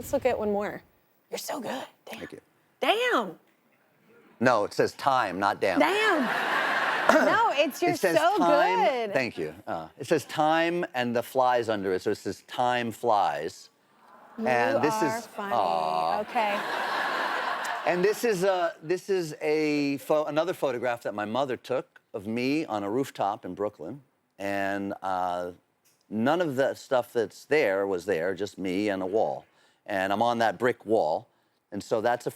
Let's look at one more. You're so good. Damn. Thank you. Damn. No, it says time, not damn. Damn. No, you're It says so time, good. Thank you. It says time and the flies under it, so it says time flies. You and this are is funny. Aww. Okay. And this is another photograph that my mother took of me on a rooftop in Brooklyn, and none of the stuff that's there was there, just me and a wall. And I'm on that brick wall, and so that's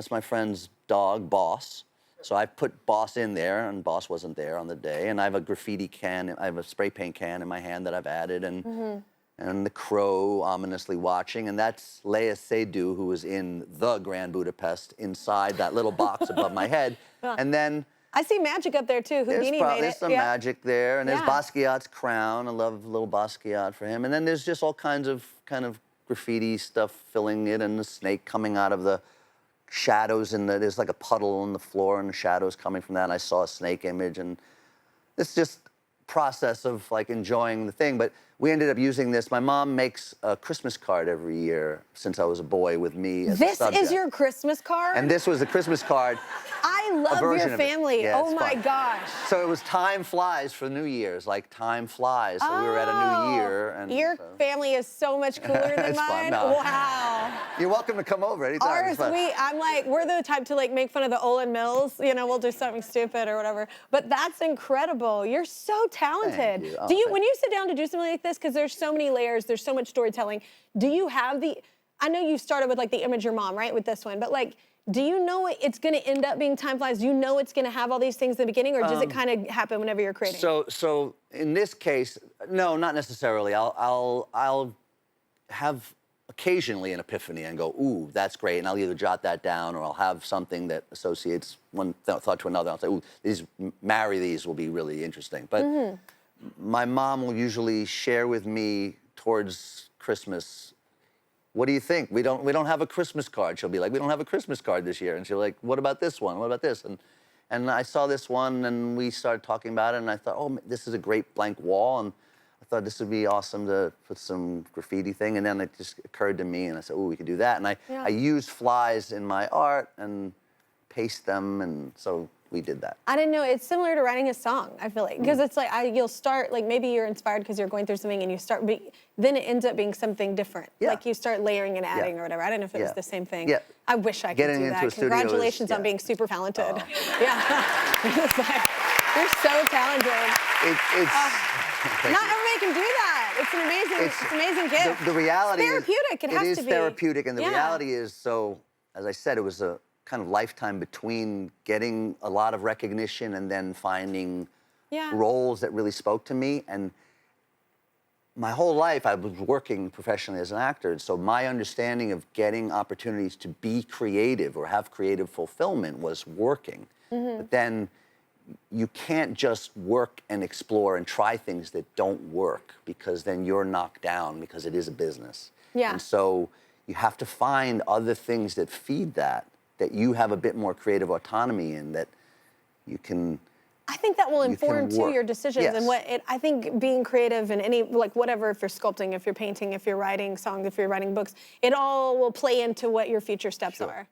my friend's dog, Boss. So I put Boss in there, and Boss wasn't there on the day. And I have a graffiti can, I have a spray paint can in my hand that I've added, and the crow ominously watching. And that's Leia Seydoux, who was in the Grand Budapest, inside that little box above my head. And then I see magic up there too. Houdini made it. There's some magic there, and there's Yeah. Basquiat's crown. I love little Basquiat for him. And then there's just all kinds of graffiti stuff filling it, and the snake coming out of the shadows, and there's like a puddle on the floor, and the shadows coming from that. And I saw a snake image, and it's just process of like enjoying the thing. But we ended up using this. My mom makes a Christmas card every year since I was a boy with me as a subject. This is your Christmas card? And this was a Christmas card. I love your family. Yeah, oh my gosh. So it was time flies for New Year's, like time flies. So we were at a new year. And your family is so much cooler than It's mine. fun, no. Wow. You're welcome to come over anytime. Ours, I'm like, we're the type to like make fun of the Olin Mills. You know, we'll do something stupid or whatever. But that's incredible. You're so talented. Thank you. Oh, do you, when you sit down to do something like this, because there's so many layers, there's so much storytelling, do you have I know you started with like the image your mom, right, with this one, but like, do you know it's going to end up being time flies? Do you know it's going to have all these things in the beginning, or does it kind of happen whenever you're creating? So in this case, no, not necessarily. I'll have occasionally an epiphany and go, ooh, that's great, and I'll either jot that down or I'll have something that associates one thought to another. I'll say, ooh, marry these will be really interesting. But my mom will usually share with me towards Christmas, what do you think? We don't have a Christmas card. She'll be like, we don't have a Christmas card this year. And she'll be like, what about this one? What about this? And I saw this one, and we started talking about it, and I thought, oh, this is a great blank wall, and I thought this would be awesome to put some graffiti thing. And then it just occurred to me, and I said, oh, we could do that. And I used flies in my art and paste them, and so we did that. I didn't know. It's similar to writing a song, I feel like. Because it's like, you'll start, like maybe you're inspired because you're going through something and you start, then it ends up being something different. Yeah. Like you start layering and adding or whatever. I don't know if it was the same thing. Yeah. I wish I could Getting do into that. a studio Congratulations on being super talented. Yeah. It's like, you're so talented. Not everybody can do that. It's an amazing gift. The reality it's therapeutic. It has to be. It is therapeutic, and the reality is, so, as I said, it was a kind of lifetime between getting a lot of recognition and then finding roles that really spoke to me. And my whole life, I was working professionally as an actor, so my understanding of getting opportunities to be creative or have creative fulfillment was working. But then you can't just work and explore and try things that don't work, because then you're knocked down, because it is a business. Yeah. And so you have to find other things that feed that you have a bit more creative autonomy in, that you can. I think that will inform too your decisions and I think being creative in any, like whatever, if you're sculpting, if you're painting, if you're writing songs, if you're writing books, it all will play into what your future steps are.